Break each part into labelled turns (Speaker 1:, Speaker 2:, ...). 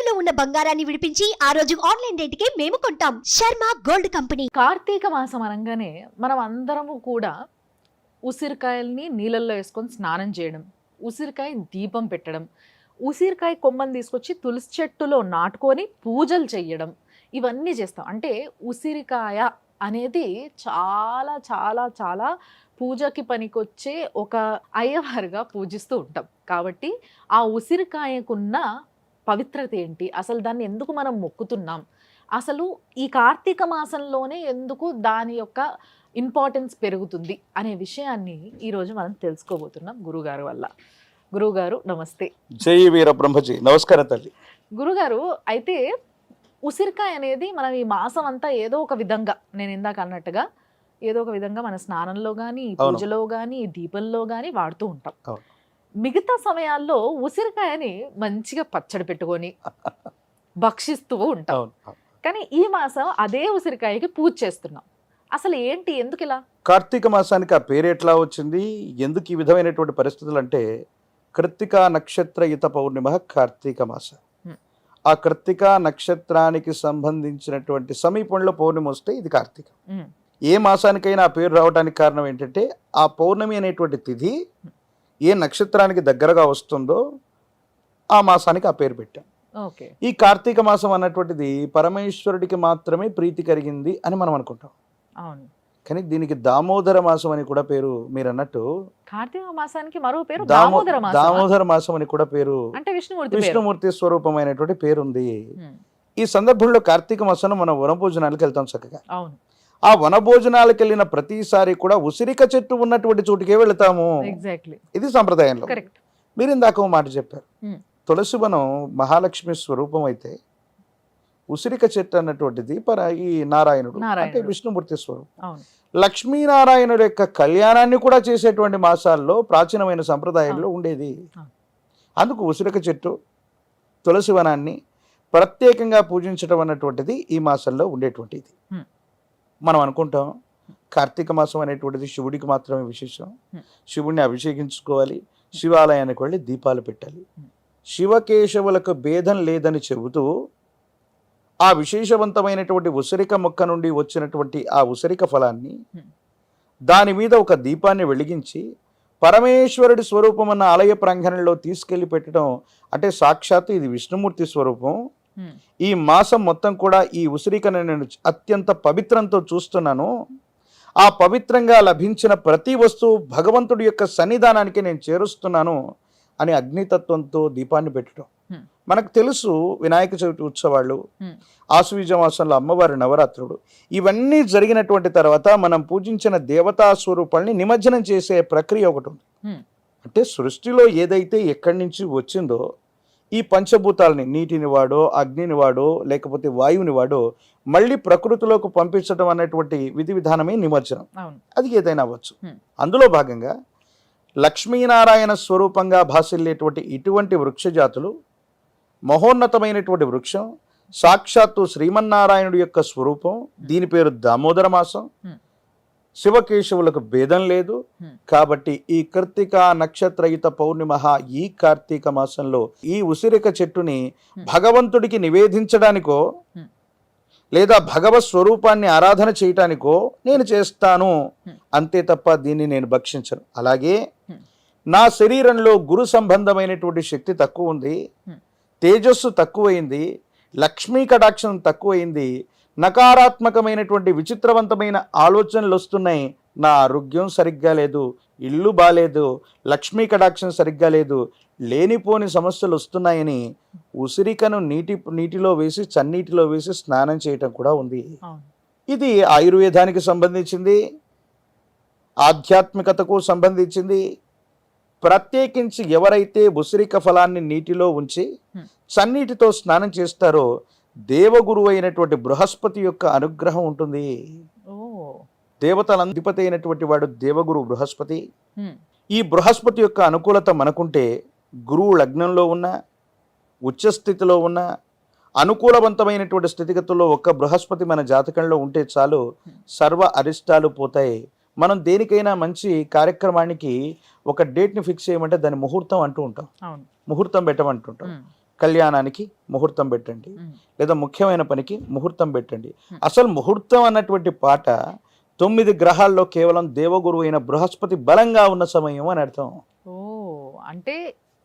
Speaker 1: తాకట్టులో ఉన్న బంగారాన్ని విడిపించి ఆ రోజు ఆన్లైన్ రేటుకే మేము కొంటాం. Sharma gold company.
Speaker 2: కార్తీక మాసం అనగానే మనం అందరము కూడా ఉసిరికాయల్ని నీళ్ళల్లో వేసుకొని స్నానం చేయడం, ఉసిరికాయ దీపం పెట్టడం, ఉసిరికాయ కొమ్మని తీసుకొచ్చి తులసి చెట్టులో నాటుకొని పూజలు చేయడం, ఇవన్నీ చేస్తాం. అంటే ఉసిరికాయ అనేది చాలా చాలా చాలా పూజకి పనికొచ్చే ఒక అయ్యవారుగా పూజిస్తూ ఉంటాం. కాబట్టి ఆ ఉసిరికాయకున్న పవిత్రత ఏంటి, అసలు దాన్ని ఎందుకు మనం మొక్కుతున్నాం, అసలు ఈ కార్తీక మాసంలోనే ఎందుకు దాని యొక్క ఇంపార్టెన్స్ పెరుగుతుంది అనే విషయాన్ని ఈరోజు మనం తెలుసుకోబోతున్నాం గురుగారు వల్ల. గురుగారు నమస్తే.
Speaker 3: జై వీర బ్రహ్మజీ. నమస్కారం తల్లి.
Speaker 2: గురుగారు, అయితే ఉసిరికాయ అనేది మనం ఈ మాసం అంతా ఏదో ఒక విధంగా, నేను ఇందాక అన్నట్టుగా ఏదో ఒక విధంగా మన స్నానంలో కానీ, పూజలో కానీ, దీపంలో కానీ వాడుతూ ఉంటాం. మిగతా సమయాల్లో ఉసిరికాయని మంచిగా పచ్చడి పెట్టుకొని భక్షిస్తూ ఉంటాం. కానీ ఈ మాసం అదే ఉసిరికాయకి పూజ చేస్తున్నాం. అసలు ఏంటి, ఎందుకు ఇలా?
Speaker 3: కార్తీక మాసానికి ఆ పేరు ఎట్లా వచ్చింది, ఎందుకు ఈ విధమైనటువంటి పరిస్థితులు అంటే, కృత్తికా నక్షత్రయుత పౌర్ణిమ కార్తీక మాస. ఆ కృత్తికా నక్షత్రానికి సంబంధించినటువంటి సమీపంలో పౌర్ణమి వస్తే ఇది కార్తీక. ఏ మాసానికైనా ఆ పేరు రావడానికి కారణం ఏంటంటే, ఆ పౌర్ణమి అనేటువంటి తిథి ఏ నక్షత్రానికి దగ్గరగా వస్తుందో ఆ మాసానికి ఆ పేరు పెట్టాం. ఈ కార్తీక మాసం అన్నటువంటిది పరమేశ్వరుడికి మాత్రమే ప్రీతి కలిగింది అని మనం అనుకుంటాం. కానీ దీనికి దామోదర మాసం అని కూడా పేరు. మీరు అన్నట్టు
Speaker 2: కార్తీక మాసానికి మరో పేరు
Speaker 3: దామోదర మాసం అని కూడా పేరు,
Speaker 2: అంటే
Speaker 3: విష్ణుమూర్తి స్వరూపమైనటువంటి పేరు ఉంది. ఈ సందర్భంలో కార్తీక మాసంలో మనం వనభోజనాలకు వెళ్తాం చక్కగా. ఆ వనభోజనాలకు వెళ్ళిన ప్రతిసారి కూడా ఉసిరిక చెట్టు ఉన్నటువంటి చోటుకే వెళతాము. ఇది సంప్రదాయంలో. మీరు ఇందాక ఓ మాట చెప్పారు, తులసి వనం మహాలక్ష్మి స్వరూపం అయితే ఉసిరిక చెట్టు అన్నటువంటిది ఈ నారాయణుడు అంటే విష్ణుమూర్తి స్వరూపం. లక్ష్మీనారాయణుడు యొక్క కళ్యాణాన్ని కూడా చేసేటువంటి మాసాల్లో ప్రాచీనమైన సంప్రదాయంలో ఉండేది. అందుకు ఉసిరిక చెట్టు, తులసి వనాన్ని ప్రత్యేకంగా పూజించడం అన్నటువంటిది ఈ మాసంలో ఉండేటువంటిది. మనం అనుకుంటాం కార్తీక మాసం అనేటువంటిది శివుడికి మాత్రమే విశేషం, శివుడిని అభిషేకించుకోవాలి, శివాలయానికి వెళ్ళి దీపాలు పెట్టాలి. శివకేశవులకు భేదం లేదని చెబుతూ ఆ విశేషవంతమైనటువంటి ఉసిరిక మొక్క నుండి వచ్చినటువంటి ఆ ఉసిరిక ఫలాన్ని దాని మీద ఒక దీపాన్ని వెలిగించి పరమేశ్వరుడి స్వరూపం అన్న ఆలయ ప్రాంగణంలో తీసుకెళ్లి పెట్టడం అంటే సాక్షాత్తు ఇది విష్ణుమూర్తి స్వరూపం. ఈ మాసం మొత్తం కూడా ఈ ఉసిరికను నేను అత్యంత పవిత్రంతో చూస్తున్నాను. ఆ పవిత్రంగా లభించిన ప్రతి వస్తువు భగవంతుడి యొక్క సన్నిధానానికి నేను చేరుస్తున్నాను అని అగ్నితత్వంతో దీపాన్ని పెట్టడం. మనకు తెలుసు వినాయక చవితి ఉత్సవాలు, ఆశ్వీజ మాసంలో అమ్మవారి నవరాత్రులు, ఇవన్నీ జరిగినటువంటి తర్వాత మనం పూజించిన దేవతా స్వరూపాల్ని నిమజ్జనం చేసే ప్రక్రియ ఒకటి ఉంది. అంటే సృష్టిలో ఏదైతే ఎక్కడి నుంచి వచ్చిందో ఈ పంచభూతాలని, నీటిని వాడో, అగ్నిని వాడో, లేకపోతే వాయువుని వాడో మళ్ళీ ప్రకృతిలోకి పంపించడం అనేటువంటి విధి విధానమే నిమజ్జనం. అది ఏదైనా అవ్వచ్చు. అందులో భాగంగా లక్ష్మీనారాయణ స్వరూపంగా భాసిల్లేటువంటి ఇటువంటి వృక్ష జాతులు, మహోన్నతమైనటువంటి వృక్షం సాక్షాత్తు శ్రీమన్నారాయణుడి యొక్క స్వరూపం. దీని పేరు దామోదర మాసం. శివకేశవులకు భేదం లేదు. కాబట్టి ఈ కృత్తికా నక్షత్రయుత పౌర్ణిమ ఈ కార్తీక మాసంలో ఈ ఉసిరిక చెట్టుని భగవంతుడికి నివేదించడానికో లేదా భగవత్ స్వరూపాన్ని ఆరాధన చేయటానికో నేను చేస్తాను, అంతే తప్ప దీన్ని నేను భక్షించను. అలాగే నా శరీరంలో గురు సంబంధమైనటువంటి శక్తి తక్కువ ఉంది, తేజస్సు తక్కువైంది, లక్ష్మీ కటాక్షం తక్కువైంది, నకారాత్మకమైనటువంటి విచిత్రవంతమైన ఆలోచనలు వస్తున్నాయి, నా ఆరోగ్యం సరిగ్గా లేదు, ఇల్లు బాలేదు, లక్ష్మీ కటాక్షం సరిగ్గా లేదు, లేనిపోని సమస్యలు వస్తున్నాయని ఉసిరికను నీటిలో వేసి చన్నీటిలో వేసి స్నానం చేయటం కూడా ఉంది. ఇది ఆయుర్వేదానికి సంబంధించింది, ఆధ్యాత్మికతకు సంబంధించింది. ప్రత్యేకించి ఎవరైతే ఉసిరిక ఫలాన్ని నీటిలో ఉంచి చన్నీటితో స్నానం చేస్తారో దేవగురు అయినటువంటి బృహస్పతి యొక్క అనుగ్రహం ఉంటుంది. దేవతల అధిపతి అయినటువంటి వాడు దేవగురు బృహస్పతి. ఈ బృహస్పతి యొక్క అనుకూలత మనకుంటే గురువు లగ్నంలో ఉన్న, ఉచ్చస్థితిలో ఉన్న, అనుకూలవంతమైనటువంటి స్థితిగతుల్లో ఒక్క బృహస్పతి మన జాతకంలో ఉంటే చాలు, సర్వ అరిష్టాలు పోతాయి. మనం దేనికైనా మంచి కార్యక్రమానికి ఒక డేట్ని ఫిక్స్ చేయమంటే దాని ముహూర్తం అంటూ ఉంటాం, ముహూర్తం పెట్టమంటుంటాం. కళ్యాణానికి ముహూర్తం పెట్టండి,
Speaker 2: ఉమ్,
Speaker 3: లేదా ముఖ్యమైన పనికి ముహూర్తం పెట్టండి.
Speaker 2: Hmm.
Speaker 3: అసలు ముహూర్తం అన్నటువంటి పాట 9 గ్రహాల్లో కేవలం దేవగురువు అయిన బృహస్పతి బలంగా ఉన్న సమయం అని అర్థం.
Speaker 2: ఓ అంటే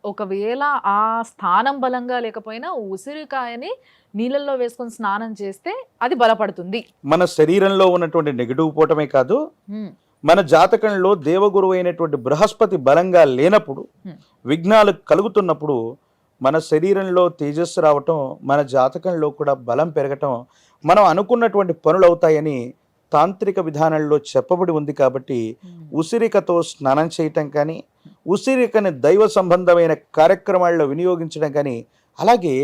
Speaker 2: ఒకవేళ ఆ స్థానం బలంగా లేకపోయినా ఉసిరికాయని నీళ్ళల్లో వేసుకొని స్నానం చేస్తే అది బలపడుతుంది.
Speaker 3: మన శరీరంలో ఉన్నటువంటి నెగిటివ్ పోవటమే కాదు,
Speaker 2: ఉమ్,
Speaker 3: మన జాతకంలో దేవగురువు అయినటువంటి బృహస్పతి బలంగా లేనప్పుడు,
Speaker 2: Hmm.
Speaker 3: విఘ్నాలు కలుగుతున్నప్పుడు మన శరీరంలో తేజస్సు రావటం, మన జాతకంలో కూడా బలం పెరగటం, మనం అనుకున్నటువంటి పనులు అవుతాయని తాంత్రిక విధానంలో చెప్పబడి ఉంది. కాబట్టి
Speaker 2: ఉమ్,
Speaker 3: ఉసిరికతో స్నానం చేయటం కానీ, ఉసిరికని దైవ సంబంధమైన కార్యక్రమాల్లో వినియోగించడం కానీ, అలాగే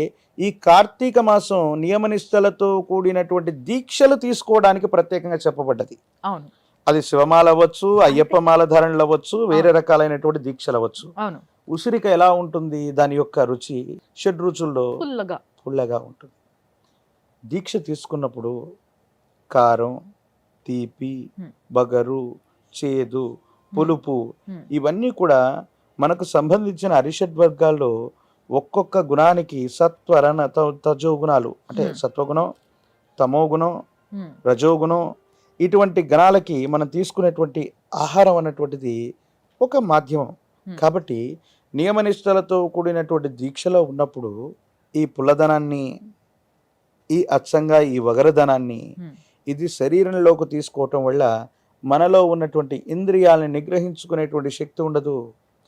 Speaker 3: ఈ కార్తీక మాసం నియమనిష్టలతో కూడినటువంటి దీక్షలు తీసుకోవడానికి ప్రత్యేకంగా చెప్పబడ్డది.
Speaker 2: అవును
Speaker 3: అది శివమాల అవ్వచ్చు, అయ్యప్ప మాల ధారణలు అవ్వచ్చు, వేరే రకాలైనటువంటి దీక్షలు అవ్వచ్చు.
Speaker 2: అవును
Speaker 3: ఉసిరిక ఎలా ఉంటుంది, దాని యొక్క రుచి షడ్రుచుల్లో
Speaker 2: ఫుల్గా
Speaker 3: పుల్లగా ఉంటుంది. దీక్ష తీసుకున్నప్పుడు కారం, తీపి,
Speaker 2: Hmm.
Speaker 3: బగరు, చేదు, పులుపు
Speaker 2: Hmm.
Speaker 3: ఇవన్నీ కూడా మనకు సంబంధించిన అరిషడ్ వర్గాల్లో ఒక్కొక్క గుణానికి సత్వ రణ తజో గుణాలు, అంటే
Speaker 2: Hmm.
Speaker 3: సత్వగుణం, తమోగుణం,
Speaker 2: ఉమ్,
Speaker 3: రజోగుణం, ఇటువంటి గణాలకి మనం తీసుకునేటువంటి ఆహారం అన్నటువంటిది ఒక మాధ్యమం.
Speaker 2: Hmm.
Speaker 3: కాబట్టి నియమనిష్టలతో కూడినటువంటి దీక్షలో ఉన్నప్పుడు ఈ పుల్లదనాన్ని, ఈ అచ్చంగా ఈ వగరదనాన్ని
Speaker 2: ఉమ్,
Speaker 3: ఇది శరీరంలోకి తీసుకోవటం వల్ల మనలో ఉన్నటువంటి ఇంద్రియాలను నిగ్రహించుకునేటువంటి శక్తి ఉండదు.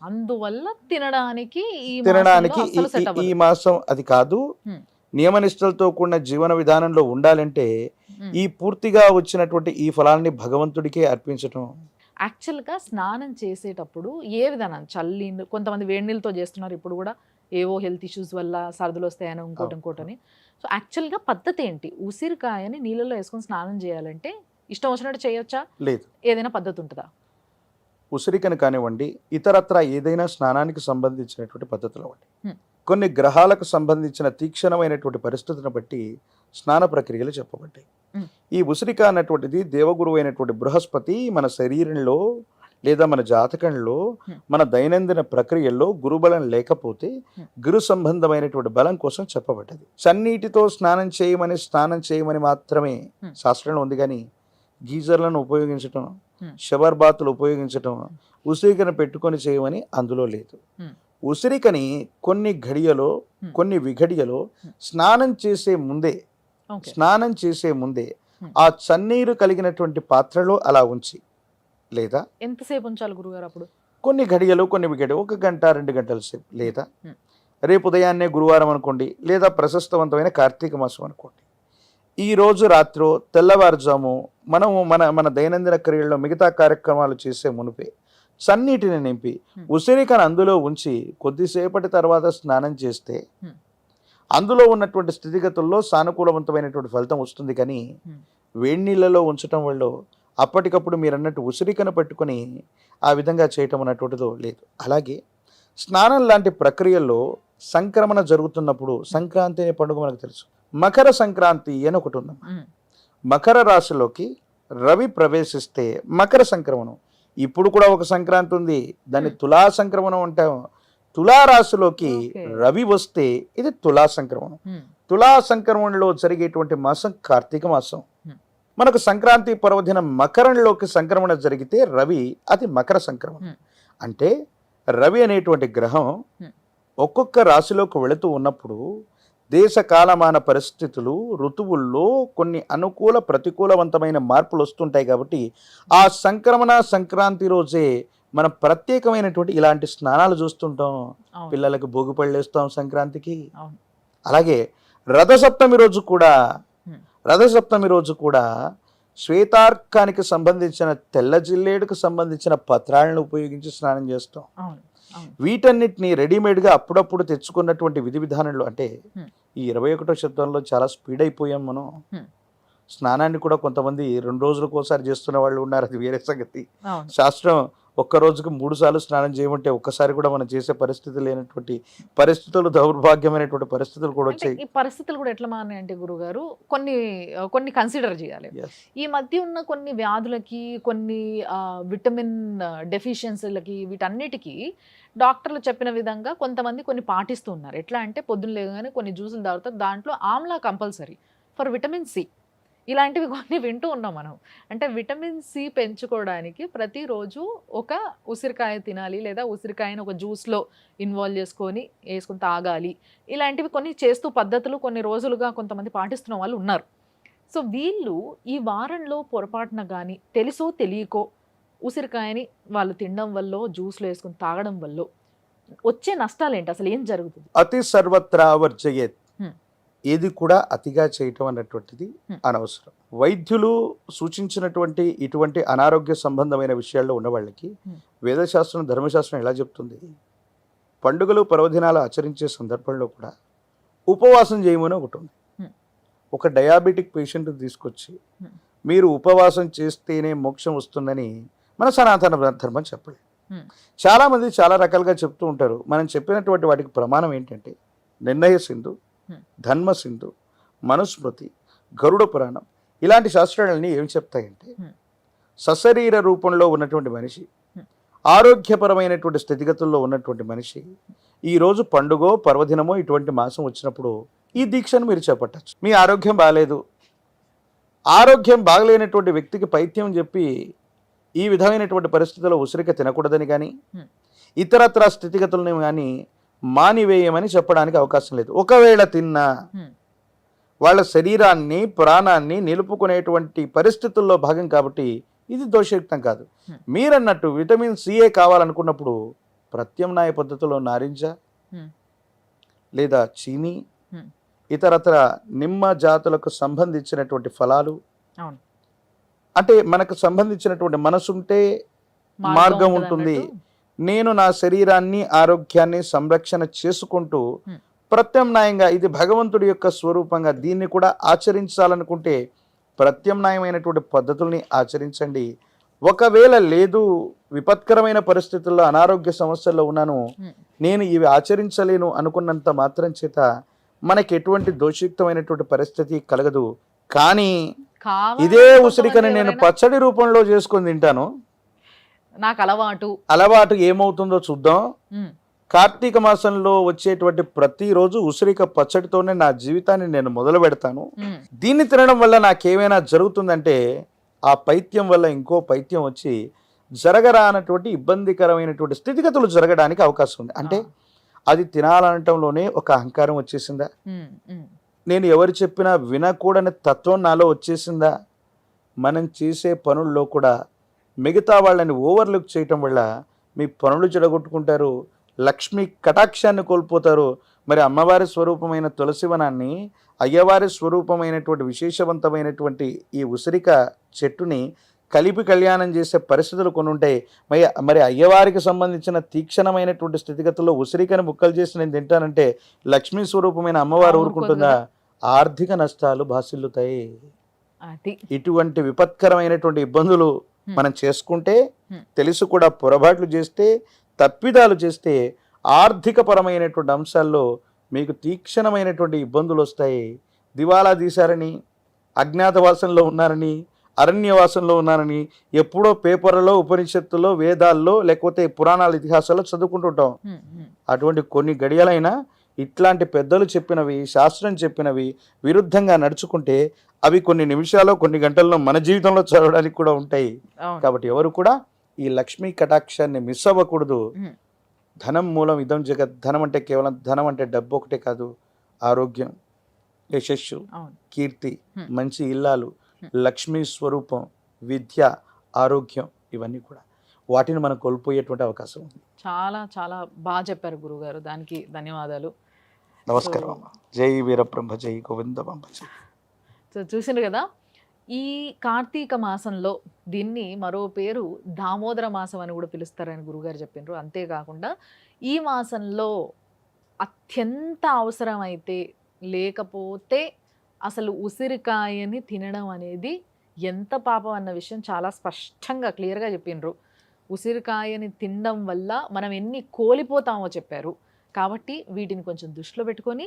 Speaker 2: అందువల్ల తినడానికి ఈ
Speaker 3: తినడానికి
Speaker 2: మాసంలో అస్సలు సెట్
Speaker 3: ఈ
Speaker 2: అవ్వదు.
Speaker 3: మాసం అది కాదు.
Speaker 2: Hmm.
Speaker 3: నియమనిష్టలతో కూడిన జీవన విధానంలో ఉండాలంటే
Speaker 2: ఉమ్.
Speaker 3: ఈ పూర్తిగా వచ్చినటువంటి ఈ ఫలాన్ని భగవంతుడికే అర్పించటం.
Speaker 2: యాక్చువల్గా స్నానం చేసేటప్పుడు ఏ విధానం చల్లి కొంతమంది వేడి నీళ్ళతో చేస్తున్నారు ఇప్పుడు కూడా, ఏవో హెల్త్ ఇష్యూస్ వల్ల సర్దులు వస్తాయని ఇంకోటని. సో యాక్చువల్గా పద్ధతి ఏంటి? ఉసిరికాయని నీళ్ళలో వేసుకొని స్నానం చేయాలంటే ఇష్టం వచ్చినట్టు చేయొచ్చా,
Speaker 3: లేదు,
Speaker 2: ఏదైనా పద్ధతి ఉంటుందా?
Speaker 3: ఉసిరికను కానివ్వండి, ఇతరత్ర ఏదైనా స్నానానికి సంబంధించినటువంటి పద్ధతులు అవ్వండి,
Speaker 2: Hmm.
Speaker 3: కొన్ని గ్రహాలకు సంబంధించిన తీక్షణమైనటువంటి పరిస్థితిని బట్టి స్నాన ప్రక్రియలు చెప్పబడ్డాయి.
Speaker 2: Hmm.
Speaker 3: ఈ ఉసిరిక అన్నటువంటిది దేవగురువు అయినటువంటి బృహస్పతి మన శరీరంలో లేదా మన జాతకంలో
Speaker 2: Hmm.
Speaker 3: మన దైనందిన ప్రక్రియల్లో గురుబలం లేకపోతే
Speaker 2: Hmm.
Speaker 3: గురు సంబంధమైనటువంటి బలం కోసం చెప్పబడ్డది. చన్నీటితో స్నానం చేయమని మాత్రమే
Speaker 2: Hmm.
Speaker 3: శాస్త్రంలో ఉంది. కానీ గీజర్లను ఉపయోగించటం,
Speaker 2: Hmm.
Speaker 3: షవర్ బాతులు ఉపయోగించటం, ఉసిరికను పెట్టుకొని చేయమని అందులో లేదు.
Speaker 2: Hmm.
Speaker 3: ఉసిరికని కొన్ని ఘడియలో,
Speaker 2: Hmm.
Speaker 3: కొన్ని విఘడియలో
Speaker 2: Hmm.
Speaker 3: స్నానం చేసే ముందే
Speaker 2: ఓకే.
Speaker 3: ఆ చన్నీరు కలిగినటువంటి పాత్రలో అలా ఉంచి, లేదా
Speaker 2: ఎంతసేపు ఉంచాలి గురుగారు అప్పుడు?
Speaker 3: కొన్ని ఘడియలు, కొన్ని విఘడి 1 గంట 2 గంటల సేపు, లేదా
Speaker 2: Hmm.
Speaker 3: రేపు ఉదయాన్నే గురువారం అనుకోండి, లేదా ప్రశస్తవంతమైన కార్తీక మాసం అనుకోండి, ఈ రోజు రాత్రో తెల్లవారుజాము మనము మన దైనందిన క్రియల్లో మిగతా కార్యక్రమాలు చేసే మునిపే చన్నీటిని నింపి
Speaker 2: Hmm.
Speaker 3: ఉసిరికను అందులో ఉంచి కొద్దిసేపటి తర్వాత స్నానం చేస్తే
Speaker 2: Hmm.
Speaker 3: అందులో ఉన్నటువంటి స్థితిగతుల్లో సానుకూలవంతమైనటువంటి ఫలితం వస్తుంది. కానీ
Speaker 2: Hmm.
Speaker 3: వేడి నీళ్ళలో ఉంచటం వల్ల అప్పటికప్పుడు మీరు అన్నట్టు ఉసిరికను పెట్టుకొని ఆ విధంగా చేయటం అన్నటువంటిదో లేదు. అలాగే స్నానం లాంటి ప్రక్రియల్లో సంక్రమణ జరుగుతున్నప్పుడు, సంక్రాంతి అనే పండుగ మనకు తెలుసు, మకర సంక్రాంతి అని ఒకటి ఉంది.
Speaker 2: ఉమ్,
Speaker 3: మకర రాశిలోకి రవి ప్రవేశిస్తే మకర సంక్రమణం. ఇప్పుడు కూడా ఒక సంక్రాంతి ఉంది, దాన్ని తులా సంక్రమణం అంటాం. తులా రాశిలోకి
Speaker 2: Okay.
Speaker 3: రవి వస్తే ఇది తులా సంక్రమణం.
Speaker 2: ఉమ్,
Speaker 3: తులా సంక్రమణలో జరిగేటువంటి మాసం కార్తీక మాసం.
Speaker 2: Hmm.
Speaker 3: మనకు సంక్రాంతి పర్వదినం మకరంలోకి సంక్రమణ జరిగితే రవి అది మకర సంక్రమణం.
Speaker 2: Hmm.
Speaker 3: అంటే రవి అనేటువంటి గ్రహం
Speaker 2: Hmm.
Speaker 3: ఒక్కొక్క రాశిలోకి వెళుతూ ఉన్నప్పుడు దేశ కాలమాన పరిస్థితులు, ఋతువుల్లో కొన్ని అనుకూల ప్రతికూలవంతమైన మార్పులు వస్తుంటాయి. కాబట్టి ఆ సంక్రాంతి రోజే మనం ప్రత్యేకమైనటువంటి ఇలాంటి స్నానాలు చూస్తుంటాం.
Speaker 2: అవును.
Speaker 3: పిల్లలకు భోగి పళ్ళేస్తాం సంక్రాంతికి.
Speaker 2: అవును.
Speaker 3: అలాగే రథసప్తమి రోజు కూడా శ్వేతార్కానికి సంబంధించిన తెల్ల జిల్లేడుకు సంబంధించిన పత్రాలను ఉపయోగించి స్నానం చేస్తాం.
Speaker 2: అవును. అవును.
Speaker 3: వీటన్నిటిని రెడీమేడ్గా అప్పుడప్పుడు తెచ్చుకున్నటువంటి విధి విధానంలో, అంటే
Speaker 2: Hmm.
Speaker 3: ఈ 21వ శతాబ్దంలో చాలా స్పీడ్ అయిపోయాం మనం.
Speaker 2: Hmm.
Speaker 3: స్నానాన్ని కూడా కొంతమంది 2 రోజులకు ఒకసారి చేస్తున్న వాళ్ళు ఉన్నారు, అది వేరే సంగతి.
Speaker 2: అవును.
Speaker 3: శాస్త్రం ఒక్క రోజుకు 3 సార్లు స్నానం చేయమంటే ఒక్కసారి కూడా మనం చేసే పరిస్థితి లేనటువంటి పరిస్థితులు, దౌర్భాగ్యమైనటువంటి పరిస్థితులు కూడా
Speaker 2: అంటే
Speaker 3: వచ్చాయి.
Speaker 2: ఈ పరిస్థితులు కూడా ఎట్లా మారినాయంటే గురుగారు, కొన్ని కన్సిడర్ చేయాలి.
Speaker 3: Yes.
Speaker 2: ఈ మధ్య ఉన్న కొన్ని వ్యాధులకి, కొన్ని విటమిన్ డెఫిషియన్సీలకి, వీటన్నిటికీ డాక్టర్లు చెప్పిన విధంగా కొంతమంది కొన్ని పాటిస్తూ ఉన్నారు. ఎట్లా అంటే పొద్దున్న లేవగానే కొన్ని జ్యూసులు తాగుతారు, దాంట్లో amla compulsory for vitamin C. ఇలాంటివి కొన్ని వింటూ ఉన్నాం మనం. అంటే విటమిన్ సి పెంచుకోవడానికి ప్రతిరోజు ఒక ఉసిరికాయ తినాలి, లేదా ఉసిరికాయను ఒక జ్యూస్లో ఇన్వాల్వ్ వేసుకొని తాగాలి. ఇలాంటివి కొన్ని చేస్తూ పద్ధతులు కొన్ని రోజులుగా కొంతమంది పాటిస్తున్న వాళ్ళు ఉన్నారు. సో వీళ్ళు ఈ వారంలో పొరపాటున కానీ తెలుసో తెలియకో ఉసిరికాయని వాళ్ళు తినడం వల్ల, జ్యూస్లో వేసుకొని తాగడం వల్ల వచ్చే నష్టాలు ఏంటి, అసలు ఏం జరుగుతుంది?
Speaker 3: అతి సర్వత్రా వర్జయేత్. ఏది కూడా అతిగా చేయటం అన్నటువంటిది అనవసరం. వైద్యులు సూచించినటువంటి ఇటువంటి అనారోగ్య సంబంధమైన విషయాల్లో ఉన్న వాళ్ళకి వేదశాస్త్రం, ధర్మశాస్త్రం ఎలా చెప్తుంది? పండుగలు, పర్వదినాలు ఆచరించే సందర్భంలో కూడా ఉపవాసం చేయమని ఒకటి ఉంది. ఒక డయాబెటిక్ పేషెంట్ తీసుకొచ్చి మీరు ఉపవాసం చేస్తేనే మోక్షం వస్తుందని మన సనాతన ధర్మం చెప్పలేదు. చాలామంది చాలా రకాలుగా చెప్తూ ఉంటారు. మనం చెప్పినటువంటి వాటికి ప్రమాణం ఏంటంటే నిర్ణయ సింధు, ధర్మ సింధు, మనుస్మృతి, గరుడ పురాణం ఇలాంటి శాస్త్రాలన్నీ ఏం చెప్తాయంటే సశరీర రూపంలో ఉన్నటువంటి మనిషి, ఆరోగ్యపరమైనటువంటి స్థితిగతుల్లో ఉన్నటువంటి మనిషి ఈరోజు పండుగో పర్వదినమో ఇటువంటి మాసం వచ్చినప్పుడు ఈ దీక్షను మీరు చేపట్టచ్చు. మీ ఆరోగ్యం బాగాలేదు, ఆరోగ్యం బాగలేనటువంటి వ్యక్తికి పైత్యం చెప్పి ఈ విధమైనటువంటి పరిస్థితుల్లో ఉసిరిక తినకూడదని కానీ ఇతరత్ర స్థితిగతులను కానీ మానివేయమని చెప్పడానికి అవకాశం లేదు. ఒకవేళ తిన్నా వాళ్ళ శరీరాన్ని, ప్రాణాన్ని నిలుపుకునేటువంటి పరిస్థితుల్లో భాగం కాబట్టి ఇది దోషయుక్తం కాదు. మీరన్నట్టు విటమిన్ సిఏ కావాలనుకున్నప్పుడు ప్రత్యామ్నాయ పద్ధతిలో నారింజ లేదా చీనీ, ఇతరత్ర నిమ్మ జాతులకు సంబంధించినటువంటి ఫలాలు, అంటే మనకు సంబంధించినటువంటి మనసుంటే మార్గం ఉంటుంది. నేను నా శరీరాన్ని, ఆరోగ్యాన్ని సంరక్షణ చేసుకుంటూ ప్రత్యామ్నాయంగా ఇది భగవంతుడి యొక్క స్వరూపంగా దీన్ని కూడా ఆచరించాలనుకుంటే ప్రత్యామ్నాయమైనటువంటి పద్ధతుల్ని ఆచరించండి. ఒకవేళ లేదు, విపత్కరమైన పరిస్థితుల్లో అనారోగ్య సమస్యల్లో ఉన్నాను, నేను ఇవి ఆచరించలేను అనుకున్నంత మాత్రం చేత మనకి ఎటువంటి దోషయుక్తమైనటువంటి పరిస్థితి కలగదు. కానీ ఇదే ఉసిరికని నేను పచ్చడి రూపంలో చేసుకొని తింటాను,
Speaker 2: నాకు
Speaker 3: అలవాటు ఏమవుతుందో చూద్దాం. కార్తీక మాసంలో వచ్చేటువంటి ప్రతిరోజు ఉసిరిక పచ్చడితోనే నా జీవితాన్ని నేను మొదలు పెడతాను. దీన్ని తినడం వల్ల నాకేమైనా జరుగుతుందంటే ఆ పైత్యం వల్ల ఇంకో పైత్యం వచ్చి జరగరానటువంటి ఇబ్బందికరమైనటువంటి స్థితిగతులు జరగడానికి అవకాశం ఉంది. అంటే అది తినాలనటంలోనే ఒక అహంకారం వచ్చేసిందా, నేను ఎవరు చెప్పినా వినకూడని తత్వం నాలో వచ్చేసిందా, మనం చేసే పనుల్లో కూడా మిగతా వాళ్ళని ఓవర్లుక్ చేయటం వల్ల మీ పనులు చెడగొట్టుకుంటారు, లక్ష్మీ కటాక్షాన్ని కోల్పోతారు. మరి అమ్మవారి స్వరూపమైన తులసివనాన్ని, అయ్యవారి స్వరూపమైనటువంటి విశేషవంతమైనటువంటి ఈ ఉసిరిక చెట్టుని కలిపి కళ్యాణం చేసే పరిస్థితులు కొన్ని ఉంటాయి. మరి అయ్యవారికి సంబంధించిన తీక్షణమైనటువంటి స్థితిగతుల్లో ఉసిరికని ముక్కలు చేసి నేను తింటానంటే లక్ష్మీ స్వరూపమైన అమ్మవారు ఊరుకుంటుందా? ఆర్థిక నష్టాలు భాసిల్లుతాయి. ఇటువంటి విపత్కరమైనటువంటి ఇబ్బందులు మనం చేసుకుంటే, తెలిసి కూడా పొరపాట్లు చేస్తే, తప్పిదాలు చేస్తే ఆర్థిక పరమైనటువంటి అంశాల్లో మీకు తీక్షణమైనటువంటి ఇబ్బందులు వస్తాయి. దివాలా తీశారని, అజ్ఞాతవాసంలో ఉన్నారని, అరణ్యవాసంలో ఉన్నారని ఎప్పుడో పేపర్లలో, ఉపనిషత్తుల్లో, వేదాల్లో, లేకపోతే పురాణాల ఇతిహాసాల్లో చదువుకుంటుంటాం. అటువంటి కొన్ని గడియలైనా ఇట్లాంటి పెద్దలు చెప్పినవి, శాస్త్రం చెప్పినవి విరుద్ధంగా నడుచుకుంటే అవి కొన్ని నిమిషాలు, కొన్ని గంటల్లో మన జీవితంలో చదవడానికి కూడా ఉంటాయి. కాబట్టి ఎవరు కూడా ఈ లక్ష్మీ కటాక్షాన్ని మిస్ అవ్వకూడదు. ధనం మూలం ఇదం జగత్. ధనం అంటే కేవలం ధనం అంటే డబ్బు ఒకటే కాదు, ఆరోగ్యం, యశస్సు, కీర్తి, మంచి ఇల్లాలు, లక్ష్మీ స్వరూపం, విద్య, ఆరోగ్యం, ఇవన్నీ కూడా వాటిని మనం కోల్పోయేటువంటి అవకాశం ఉంది.
Speaker 2: చాలా చాలా బాగా చెప్పారు గురుగారు, దానికి ధన్యవాదాలు.
Speaker 3: నమస్కారం. జై వీరబ్రహ్మ, జై గోవిందమ్మ.
Speaker 2: సో చూసిండ్రు కదా, ఈ కార్తీక మాసంలో దీన్ని మరో పేరు దామోదర మాసం అని కూడా పిలుస్తారని గురుగారు చెప్పిండ్రు. అంతేకాకుండా ఈ మాసంలో అత్యంత అవసరమైతే, లేకపోతే అసలు ఉసిరికాయని తినడం అనేది ఎంత పాపం అన్న విషయం చాలా స్పష్టంగా క్లియర్గా చెప్పిండ్రు. ఉసిరికాయని తినడం వల్ల మనం ఎన్ని కోల్పోతామో చెప్పారు. కాబట్టి వీటిని కొంచెం దృష్టిలో పెట్టుకొని,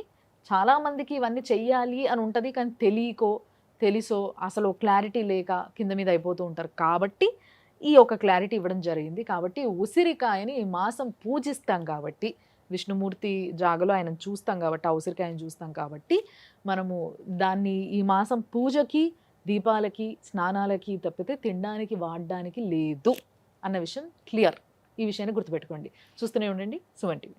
Speaker 2: చాలామందికి ఇవన్నీ చెయ్యాలి అని ఉంటుంది, కానీ తెలియకో తెలుసో అసలు క్లారిటీ లేక కింద మీద అయిపోతూ ఉంటారు. కాబట్టి ఈ ఒక క్లారిటీ ఇవ్వడం జరిగింది. కాబట్టి ఉసిరికాయని ఈ మాసం పూజిస్తాం కాబట్టి, విష్ణుమూర్తి జాగలో ఆయన చూస్తాం కాబట్టి, ఆ ఉసిరికాయని చూస్తాం కాబట్టి మనము దాన్ని ఈ మాసం పూజకి, దీపాలకి, స్నానాలకి తప్పితే తినడానికి వాడడానికి లేదు అన్న విషయం క్లియర్. ఈ విషయాన్ని గుర్తుపెట్టుకోండి. చూస్తూనే ఉండండి సుమన్ టీవీ.